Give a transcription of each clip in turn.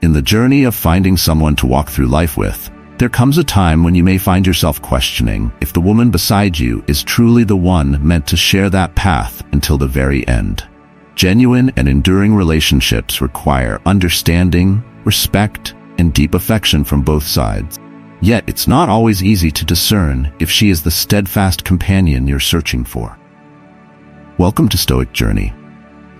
In the journey of finding someone to walk through life with, there comes a time when you may find yourself questioning if the woman beside you is truly the one meant to share that path until the very end. Genuine and enduring relationships require understanding, respect, and deep affection from both sides. Yet it's not always easy to discern if she is the steadfast companion you're searching for. Welcome to Stoic Journey.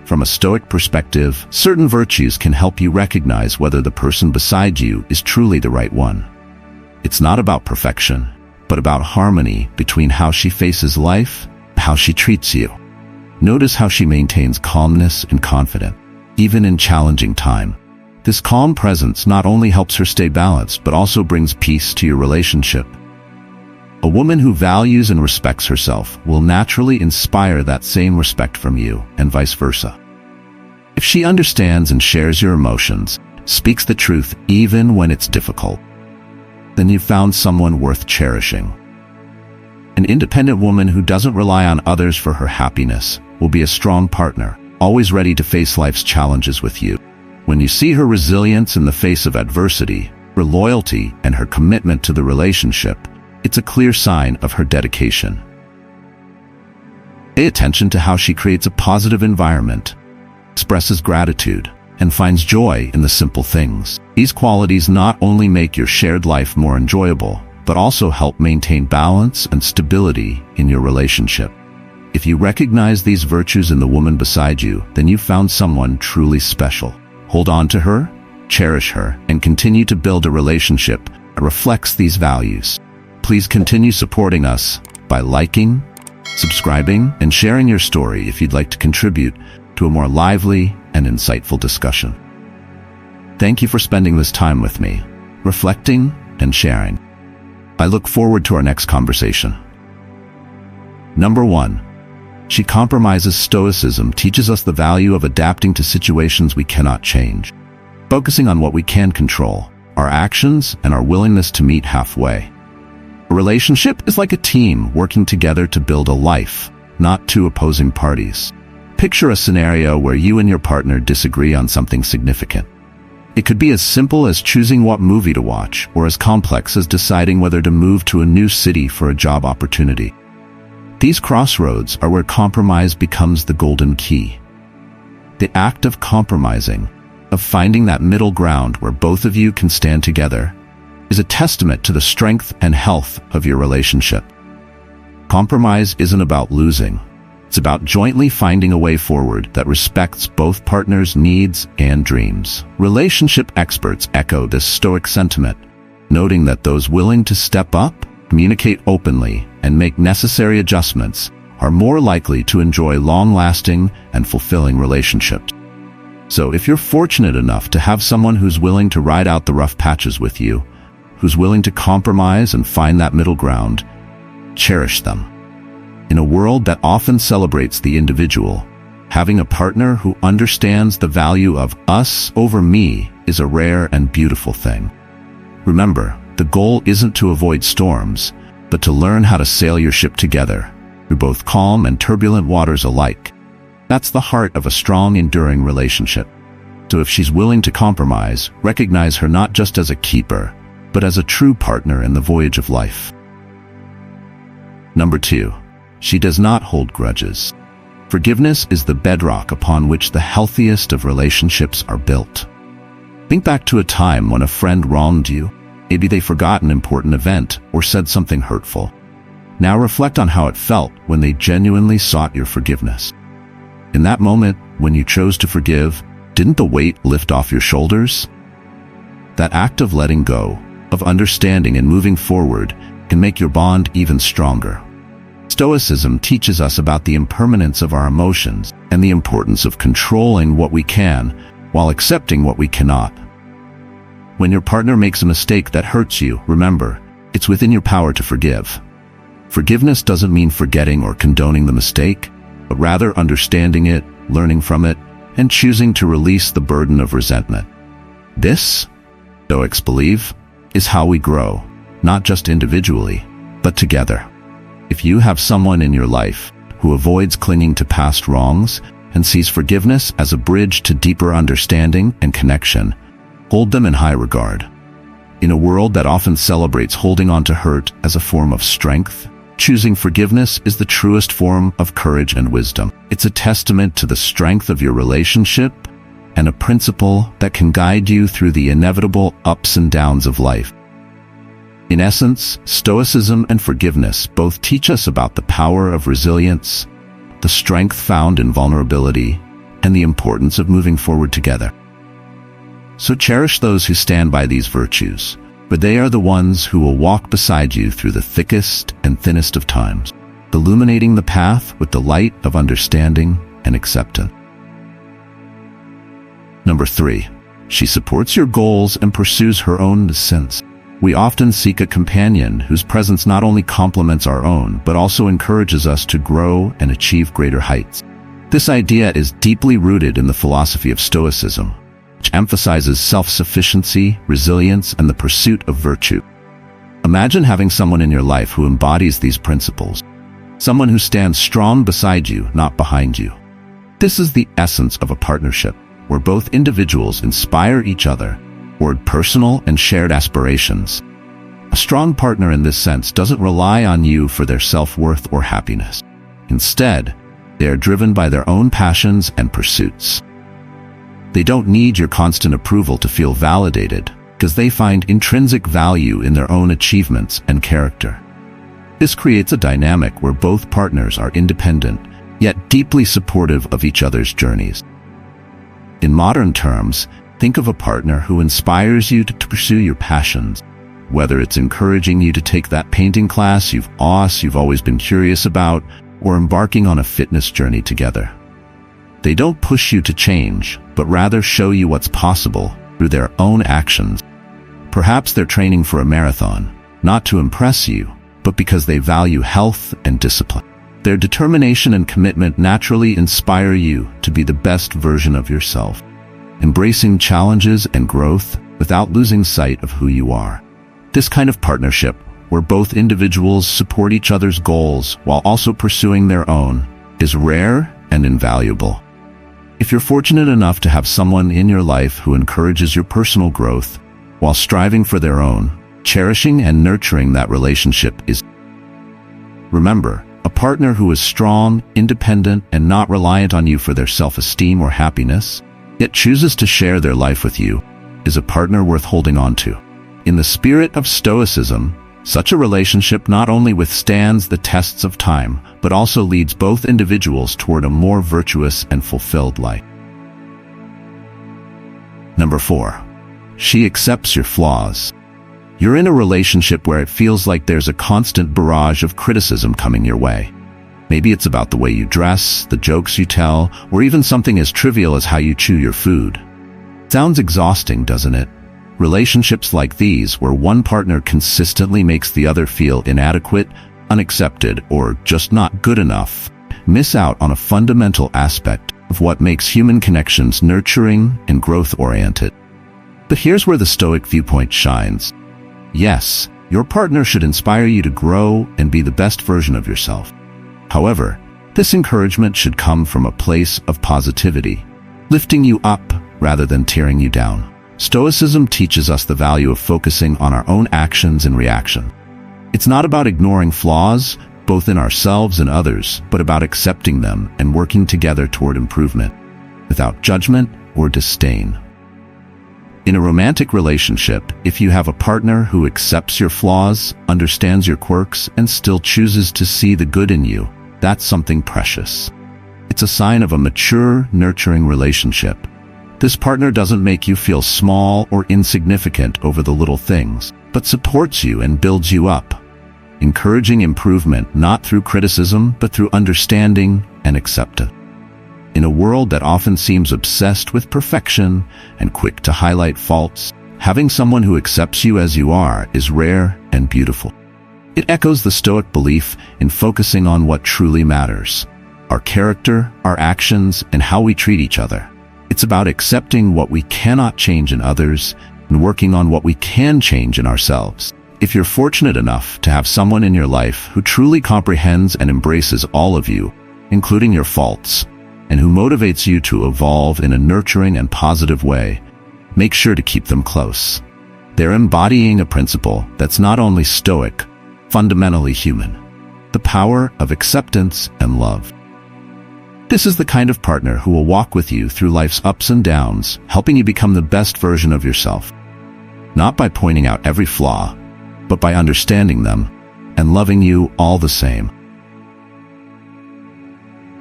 From a Stoic perspective, certain virtues can help you recognize whether the person beside you is truly the right one. It's not about perfection, but about harmony between how she faces life and how she treats you. Notice how she maintains calmness and confidence, even in challenging time. This calm presence not only helps her stay balanced, but also brings peace to your relationship. A woman who values and respects herself will naturally inspire that same respect from you, and vice versa. If she understands and shares your emotions, speaks the truth even when it's difficult, then you've found someone worth cherishing. An independent woman who doesn't rely on others for her happiness will be a strong partner, always ready to face life's challenges with you. When you see her resilience in the face of adversity, her loyalty, and her commitment to the relationship, it's a clear sign of her dedication. Pay attention to how she creates a positive environment, expresses gratitude, and finds joy in the simple things. These qualities not only make your shared life more enjoyable, but also help maintain balance and stability in your relationship. If you recognize these virtues in the woman beside you, then you've found someone truly special. Hold on to her, cherish her, and continue to build a relationship that reflects these values. Please continue supporting us by liking, subscribing, and sharing your story if you'd like to contribute to a more lively and insightful discussion. Thank you for spending this time with me, reflecting and sharing. I look forward to our next conversation. Number 1. She compromises. Stoicism teaches us the value of adapting to situations we cannot change, focusing on what we can control, our actions, and our willingness to meet halfway. A relationship is like a team working together to build a life, not two opposing parties. Picture a scenario where you and your partner disagree on something significant. It could be as simple as choosing what movie to watch, or as complex as deciding whether to move to a new city for a job opportunity. These crossroads are where compromise becomes the golden key. The act of compromising, of finding that middle ground where both of you can stand together, is a testament to the strength and health of your relationship. Compromise isn't about losing. It's about jointly finding a way forward that respects both partners' needs and dreams. Relationship experts echo this Stoic sentiment, noting that those willing to step up, communicate openly, and make necessary adjustments are more likely to enjoy long-lasting and fulfilling relationships. So if you're fortunate enough to have someone who's willing to ride out the rough patches with you, who's willing to compromise and find that middle ground, cherish them. In a world that often celebrates the individual, having a partner who understands the value of us over me is a rare and beautiful thing. Remember, the goal isn't to avoid storms, but to learn how to sail your ship together through both calm and turbulent waters alike. That's the heart of a strong, enduring relationship. So if she's willing to compromise, recognize her not just as a keeper, but as a true partner in the voyage of life. Number 2. She does not hold grudges. Forgiveness is the bedrock upon which the healthiest of relationships are built. Think back to a time when a friend wronged you. Maybe they forgot an important event or said something hurtful. Now reflect on how it felt when they genuinely sought your forgiveness. In that moment, when you chose to forgive, didn't the weight lift off your shoulders? That act of letting go, of understanding and moving forward, can make your bond even stronger. Stoicism teaches us about the impermanence of our emotions and the importance of controlling what we can while accepting what we cannot. When your partner makes a mistake that hurts you, remember, it's within your power to forgive. Forgiveness doesn't mean forgetting or condoning the mistake, but rather understanding it, learning from it, and choosing to release the burden of resentment. This, Stoics believe, is how we grow, not just individually, but together. If you have someone in your life who avoids clinging to past wrongs and sees forgiveness as a bridge to deeper understanding and connection, Hold them in high regard. In a world that often celebrates holding on to hurt as a form of strength, choosing forgiveness is the truest form of courage and wisdom. It's a testament to the strength of your relationship and a principle that can guide you through the inevitable ups and downs of life. In essence, Stoicism and forgiveness both teach us about the power of resilience, the strength found in vulnerability, and the importance of moving forward together. So cherish those who stand by these virtues, for they are the ones who will walk beside you through the thickest and thinnest of times, illuminating the path with the light of understanding and acceptance. Number 3. She supports your goals and pursues her own sense. We often seek a companion whose presence not only complements our own, but also encourages us to grow and achieve greater heights. This idea is deeply rooted in the philosophy of Stoicism, which emphasizes self-sufficiency, resilience, and the pursuit of virtue. Imagine having someone in your life who embodies these principles, someone who stands strong beside you, not behind you. This is the essence of a partnership, where both individuals inspire each other toward personal and shared aspirations. A strong partner in this sense doesn't rely on you for their self-worth or happiness. Instead, they are driven by their own passions and pursuits. They don't need your constant approval to feel validated, because they find intrinsic value in their own achievements and character. This creates a dynamic where both partners are independent, yet deeply supportive of each other's journeys. In modern terms, think of a partner who inspires you to pursue your passions, whether it's encouraging you to take that painting class you've always been curious about, or embarking on a fitness journey together. They don't push you to change, but rather show you what's possible through their own actions. Perhaps they're training for a marathon, not to impress you, but because they value health and discipline. Their determination and commitment naturally inspire you to be the best version of yourself, embracing challenges and growth without losing sight of who you are. This kind of partnership, where both individuals support each other's goals while also pursuing their own, is rare and invaluable. If you're fortunate enough to have someone in your life who encourages your personal growth while striving for their own, cherishing and nurturing that relationship is. Remember, a partner who is strong, independent, and not reliant on you for their self-esteem or happiness, yet chooses to share their life with you, is a partner worth holding on to. In the spirit of Stoicism, such a relationship not only withstands the tests of time, but also leads both individuals toward a more virtuous and fulfilled life. Number 4. She accepts your flaws. You're in a relationship where it feels like there's a constant barrage of criticism coming your way. Maybe it's about the way you dress, the jokes you tell, or even something as trivial as how you chew your food. Sounds exhausting, doesn't it? Relationships like these, where one partner consistently makes the other feel inadequate, unaccepted, or just not good enough, miss out on a fundamental aspect of what makes human connections nurturing and growth-oriented. But here's where the Stoic viewpoint shines. Yes, your partner should inspire you to grow and be the best version of yourself. However, this encouragement should come from a place of positivity, lifting you up rather than tearing you down. Stoicism teaches us the value of focusing on our own actions and reactions. It's not about ignoring flaws, both in ourselves and others, but about accepting them and working together toward improvement, without judgment or disdain. In a romantic relationship, if you have a partner who accepts your flaws, understands your quirks, and still chooses to see the good in you, that's something precious. It's a sign of a mature, nurturing relationship. This partner doesn't make you feel small or insignificant over the little things, but supports you and builds you up, encouraging improvement not through criticism but through understanding and acceptance. In a world that often seems obsessed with perfection and quick to highlight faults, having someone who accepts you as you are is rare and beautiful. It echoes the Stoic belief in focusing on what truly matters: our character, our actions, and how we treat each other. It's about accepting what we cannot change in others and working on what we can change in ourselves. If you're fortunate enough to have someone in your life who truly comprehends and embraces all of you, including your faults, and who motivates you to evolve in a nurturing and positive way, make sure to keep them close. They're embodying a principle that's not only Stoic, fundamentally human: the power of acceptance and love. This is the kind of partner who will walk with you through life's ups and downs, helping you become the best version of yourself. Not by pointing out every flaw, but by understanding them and loving you all the same.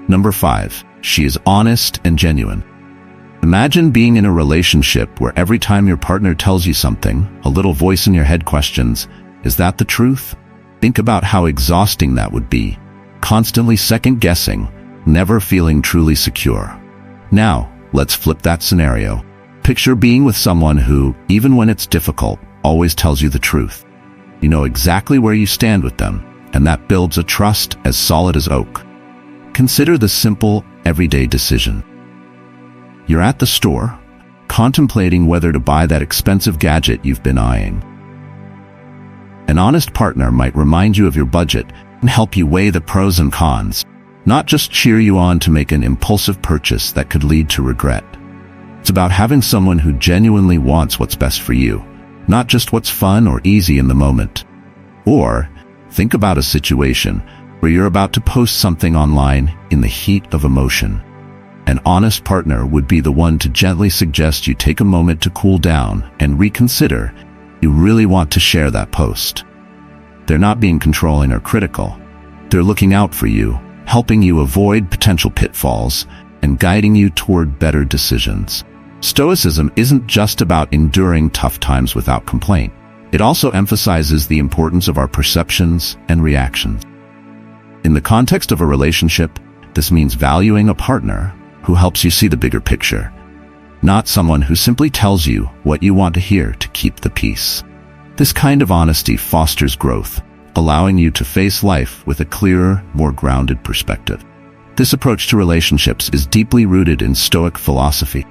Number 5. She is honest and genuine. Imagine being in a relationship where every time your partner tells you something, a little voice in your head questions, "Is that the truth?" Think about how exhausting that would be. Constantly second-guessing, never feeling truly secure. Now, let's flip that scenario. Picture being with someone who, even when it's difficult, always tells you the truth. You know exactly where you stand with them, and that builds a trust as solid as oak. Consider the simple, everyday decision. You're at the store, contemplating whether to buy that expensive gadget you've been eyeing. An honest partner might remind you of your budget and help you weigh the pros and cons, not just cheer you on to make an impulsive purchase that could lead to regret. It's about having someone who genuinely wants what's best for you, not just what's fun or easy in the moment. Or, think about a situation where you're about to post something online in the heat of emotion. An honest partner would be the one to gently suggest you take a moment to cool down and reconsider you really want to share that post. They're not being controlling or critical. They're looking out for you, helping you avoid potential pitfalls, and guiding you toward better decisions. Stoicism isn't just about enduring tough times without complaint. It also emphasizes the importance of our perceptions and reactions. In the context of a relationship, this means valuing a partner who helps you see the bigger picture, not someone who simply tells you what you want to hear to keep the peace. This kind of honesty fosters growth, allowing you to face life with a clearer, more grounded perspective. This approach to relationships is deeply rooted in Stoic philosophy.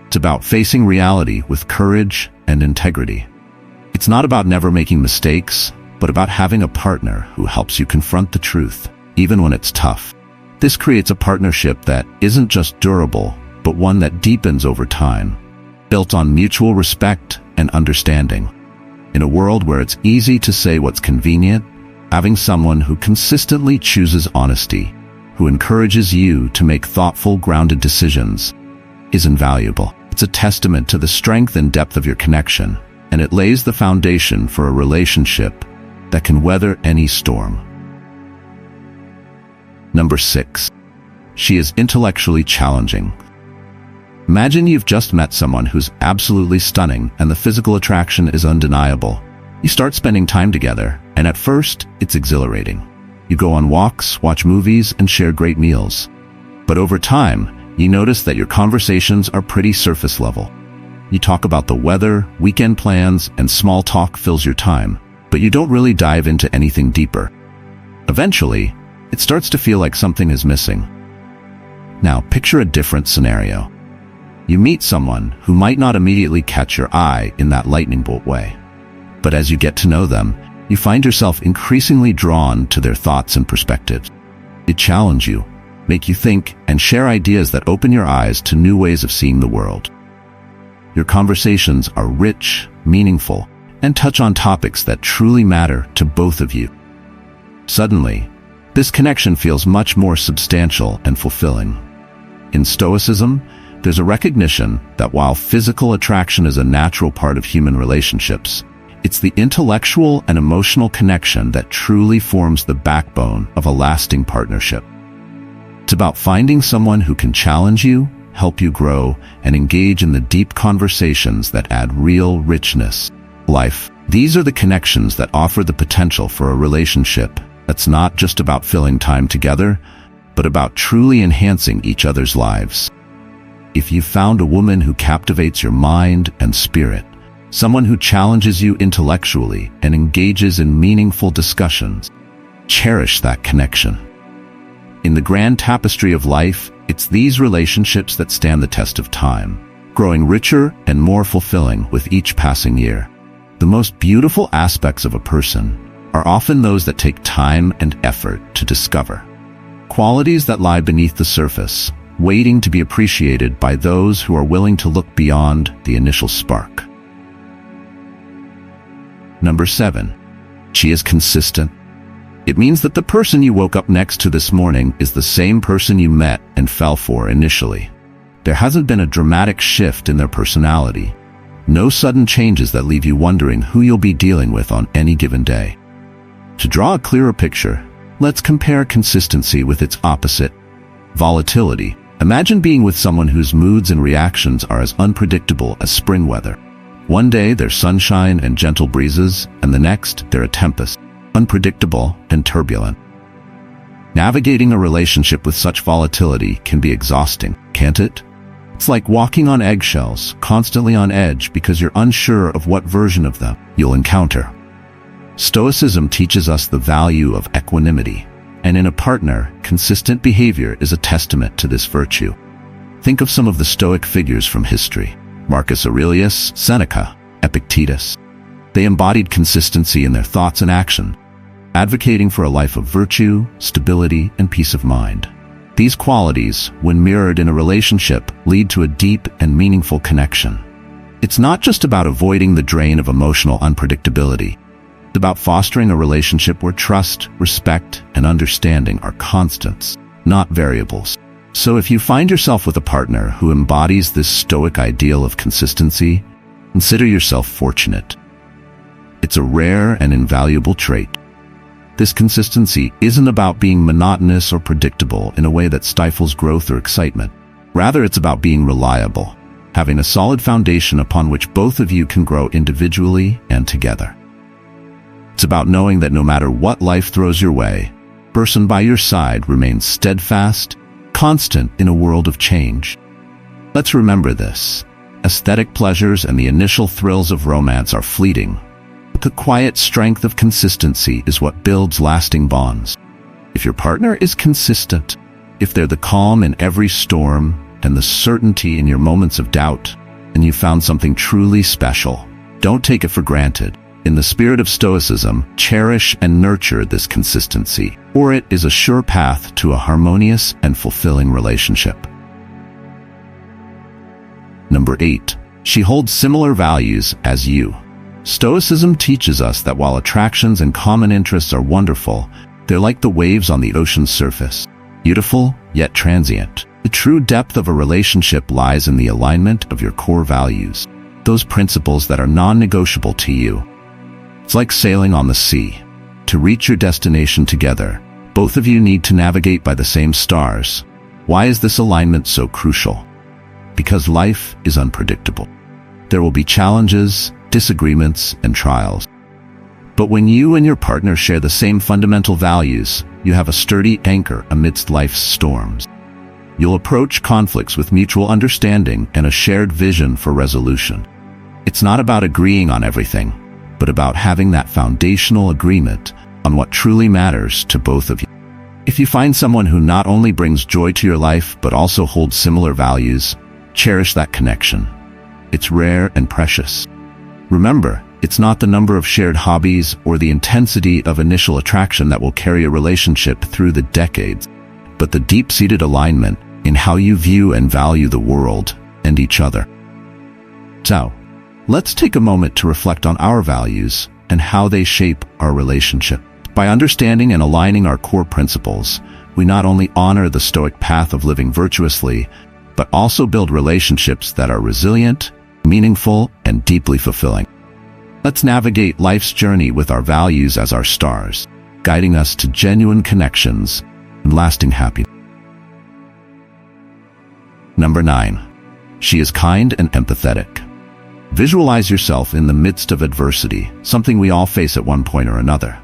It's about facing reality with courage and integrity. It's not about never making mistakes, but about having a partner who helps you confront the truth, even when it's tough. This creates a partnership that isn't just durable, but one that deepens over time, built on mutual respect and understanding. In a world where it's easy to say what's convenient, having someone who consistently chooses honesty, who encourages you to make thoughtful, grounded decisions, is invaluable. It's a testament to the strength and depth of your connection, and it lays the foundation for a relationship that can weather any storm. Number 6. She is intellectually challenging. Imagine you've just met someone who's absolutely stunning and the physical attraction is undeniable. You start spending time together, and at first, it's exhilarating. You go on walks, watch movies, and share great meals. But over time, you notice that your conversations are pretty surface level. You talk about the weather, weekend plans, and small talk fills your time, but you don't really dive into anything deeper. Eventually, it starts to feel like something is missing. Now, picture a different scenario. You meet someone who might not immediately catch your eye in that lightning bolt way. But as you get to know them, you find yourself increasingly drawn to their thoughts and perspectives. They challenge you, make you think, and share ideas that open your eyes to new ways of seeing the world. Your conversations are rich, meaningful, and touch on topics that truly matter to both of you. Suddenly, this connection feels much more substantial and fulfilling. In Stoicism, there's a recognition that while physical attraction is a natural part of human relationships, it's the intellectual and emotional connection that truly forms the backbone of a lasting partnership. It's about finding someone who can challenge you, help you grow, and engage in the deep conversations that add real richness to life. These are the connections that offer the potential for a relationship that's not just about filling time together, but about truly enhancing each other's lives. If you've found a woman who captivates your mind and spirit, someone who challenges you intellectually and engages in meaningful discussions, cherish that connection. In the grand tapestry of life, it's these relationships that stand the test of time, growing richer and more fulfilling with each passing year. The most beautiful aspects of a person are often those that take time and effort to discover. Qualities that lie beneath the surface, waiting to be appreciated by those who are willing to look beyond the initial spark. Number 7. She is consistent. It means that the person you woke up next to this morning is the same person you met and fell for initially. There hasn't been a dramatic shift in their personality. No sudden changes that leave you wondering who you'll be dealing with on any given day. To draw a clearer picture, let's compare consistency with its opposite, volatility. Imagine being with someone whose moods and reactions are as unpredictable as spring weather. One day there's sunshine and gentle breezes, and the next they're a tempest, unpredictable and turbulent. Navigating a relationship with such volatility can be exhausting, can't it? It's like walking on eggshells, constantly on edge because you're unsure of what version of them you'll encounter. Stoicism teaches us the value of equanimity, and in a partner, consistent behavior is a testament to this virtue. Think of some of the Stoic figures from history: Marcus Aurelius, Seneca, Epictetus. They embodied consistency in their thoughts and action, advocating for a life of virtue, stability, and peace of mind. These qualities, when mirrored in a relationship, lead to a deep and meaningful connection. It's not just about avoiding the drain of emotional unpredictability. It's about fostering a relationship where trust, respect, and understanding are constants, not variables. So if you find yourself with a partner who embodies this Stoic ideal of consistency, consider yourself fortunate. It's a rare and invaluable trait. This consistency isn't about being monotonous or predictable in a way that stifles growth or excitement. Rather, it's about being reliable, having a solid foundation upon which both of you can grow individually and together. It's about knowing that no matter what life throws your way, the person by your side remains steadfast, constant in a world of change. Let's remember this. Aesthetic pleasures and the initial thrills of romance are fleeting. The quiet strength of consistency is what builds lasting bonds. If your partner is consistent, if they're the calm in every storm and the certainty in your moments of doubt, then you found something truly special. Don't take it for granted. In the spirit of Stoicism, cherish and nurture this consistency, for it is a sure path to a harmonious and fulfilling relationship. Number 8. She holds similar values as you. Stoicism teaches us that while attractions and common interests are wonderful, they're like the waves on the ocean's surface, beautiful yet transient. The true depth of a relationship lies in the alignment of your core values, those principles that are non-negotiable to you. It's like sailing on the sea. To reach your destination together, both of you need to navigate by the same stars. Why is this alignment so crucial? Because life is unpredictable. There will be challenges, disagreements, and trials. But when you and your partner share the same fundamental values, you have a sturdy anchor amidst life's storms. You'll approach conflicts with mutual understanding and a shared vision for resolution. It's not about agreeing on everything, but about having that foundational agreement on what truly matters to both of you. If you find someone who not only brings joy to your life, but also holds similar values, cherish that connection. It's rare and precious. Remember, it's not the number of shared hobbies or the intensity of initial attraction that will carry a relationship through the decades, but the deep-seated alignment in how you view and value the world and each other. So, let's take a moment to reflect on our values and how they shape our relationship. By understanding and aligning our core principles, we not only honor the Stoic path of living virtuously, but also build relationships that are resilient, meaningful, and deeply fulfilling. Let's navigate life's journey with our values as our stars, guiding us to genuine connections and lasting happiness. Number 9. She is kind and empathetic. Visualize yourself in the midst of adversity, something we all face at one point or another.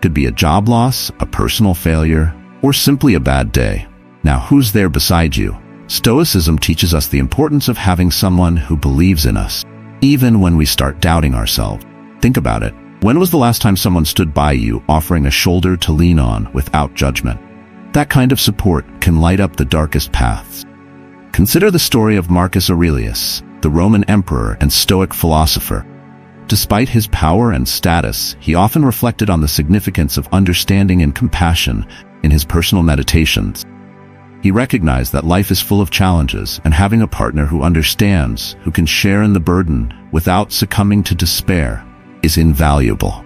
Could be a job loss, a personal failure, or simply a bad day. Now, who's there beside you? Stoicism teaches us the importance of having someone who believes in us, even when we start doubting ourselves. Think about it. When was the last time someone stood by you, offering a shoulder to lean on without judgment? That kind of support can light up the darkest paths. Consider the story of Marcus Aurelius, the Roman emperor and Stoic philosopher. Despite his power and status, he often reflected on the significance of understanding and compassion in his personal meditations. He recognized that life is full of challenges, and having a partner who understands, who can share in the burden without succumbing to despair, is invaluable.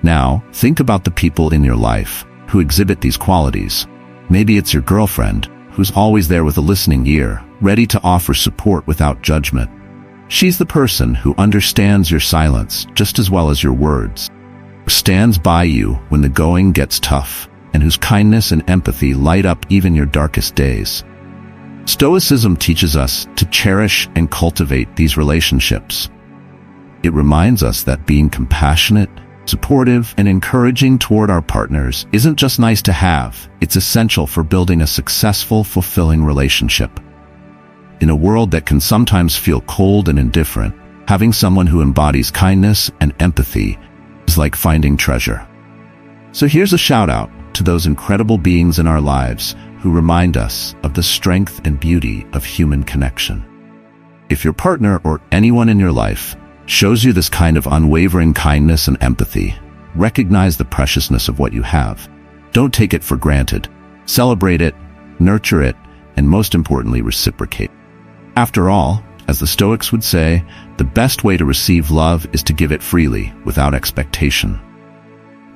Now, think about the people in your life who exhibit these qualities. Maybe it's your girlfriend, who's always there with a listening ear, ready to offer support without judgment. She's the person who understands your silence just as well as your words, stands by you when the going gets tough, and whose kindness and empathy light up even your darkest days. Stoicism teaches us to cherish and cultivate these relationships. It reminds us that being compassionate, supportive, and encouraging toward our partners isn't just nice to have, it's essential for building a successful, fulfilling relationship. In a world that can sometimes feel cold and indifferent, having someone who embodies kindness and empathy is like finding treasure. So here's a shout out to those incredible beings in our lives who remind us of the strength and beauty of human connection. If your partner or anyone in your life shows you this kind of unwavering kindness and empathy, recognize the preciousness of what you have. Don't take it for granted. Celebrate it, nurture it, and most importantly, reciprocate. After all, as the Stoics would say, the best way to receive love is to give it freely, without expectation.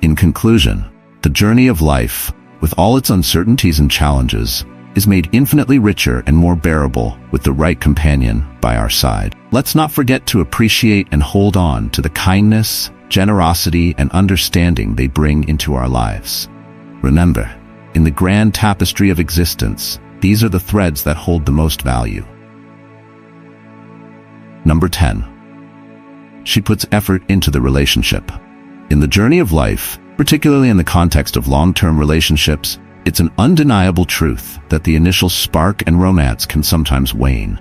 In conclusion, the journey of life, with all its uncertainties and challenges, is made infinitely richer and more bearable with the right companion by our side. Let's not forget to appreciate and hold on to the kindness, generosity, and understanding they bring into our lives. Remember, in the grand tapestry of existence, these are the threads that hold the most value. Number 10. She puts effort into the relationship. In the journey of life, particularly in the context of long-term relationships, it's an undeniable truth that the initial spark and romance can sometimes wane.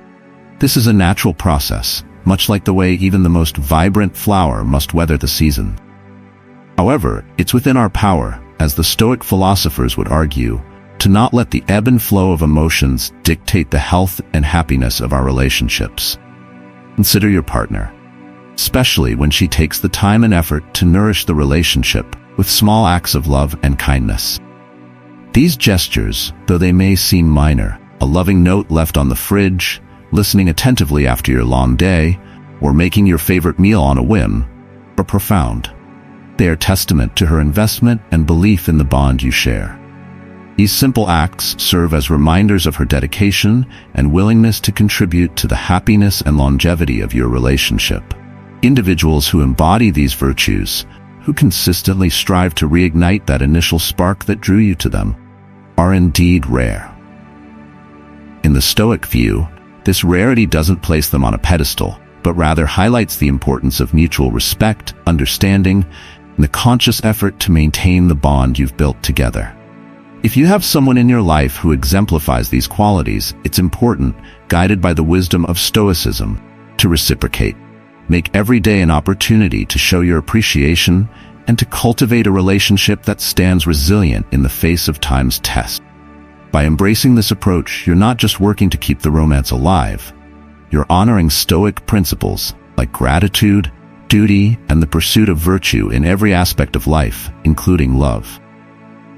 This is a natural process, much like the way even the most vibrant flower must weather the season. However, it's within our power, as the Stoic philosophers would argue, to not let the ebb and flow of emotions dictate the health and happiness of our relationships. Consider your partner, especially when she takes the time and effort to nourish the relationship with small acts of love and kindness. These gestures, though they may seem minor, a loving note left on the fridge, listening attentively after your long day, or making your favorite meal on a whim, are profound. They are testament to her investment and belief in the bond you share. These simple acts serve as reminders of her dedication and willingness to contribute to the happiness and longevity of your relationship. Individuals who embody these virtues, who consistently strive to reignite that initial spark that drew you to them, are indeed rare. In the Stoic view, this rarity doesn't place them on a pedestal, but rather highlights the importance of mutual respect, understanding, and the conscious effort to maintain the bond you've built together. If you have someone in your life who exemplifies these qualities, it's important, guided by the wisdom of Stoicism, to reciprocate. Make every day an opportunity to show your appreciation and to cultivate a relationship that stands resilient in the face of time's test. By embracing this approach, you're not just working to keep the romance alive, you're honoring Stoic principles like gratitude, duty, and the pursuit of virtue in every aspect of life, including love.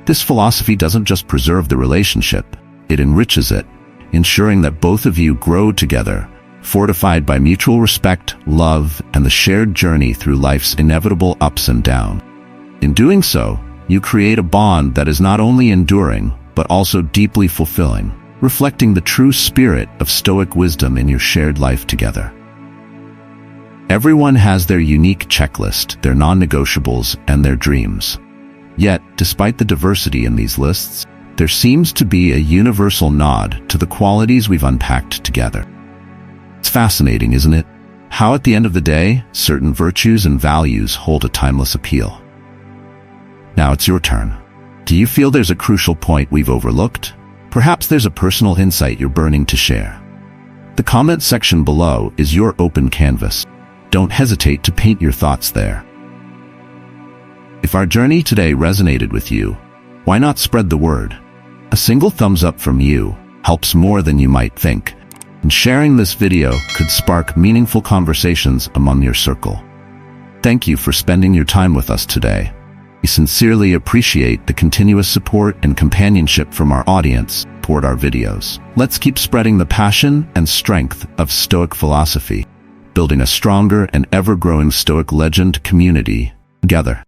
This philosophy doesn't just preserve the relationship, it enriches it, ensuring that both of you grow together, fortified by mutual respect, love, and the shared journey through life's inevitable ups and downs. In doing so, you create a bond that is not only enduring, but also deeply fulfilling, reflecting the true spirit of Stoic wisdom in your shared life together. Everyone has their unique checklist, their non-negotiables, and their dreams. Yet, despite the diversity in these lists, there seems to be a universal nod to the qualities we've unpacked together. It's fascinating, isn't it? How at the end of the day, certain virtues and values hold a timeless appeal. Now it's your turn. Do you feel there's a crucial point we've overlooked? Perhaps there's a personal insight you're burning to share. The comment section below is your open canvas. Don't hesitate to paint your thoughts there. If our journey today resonated with you, why not spread the word? A single thumbs up from you helps more than you might think, and sharing this video could spark meaningful conversations among your circle. Thank you for spending your time with us today. We sincerely appreciate the continuous support and companionship from our audience. support our videos. Let's keep spreading the passion and strength of Stoic philosophy, building a stronger and ever-growing Stoic legend community together.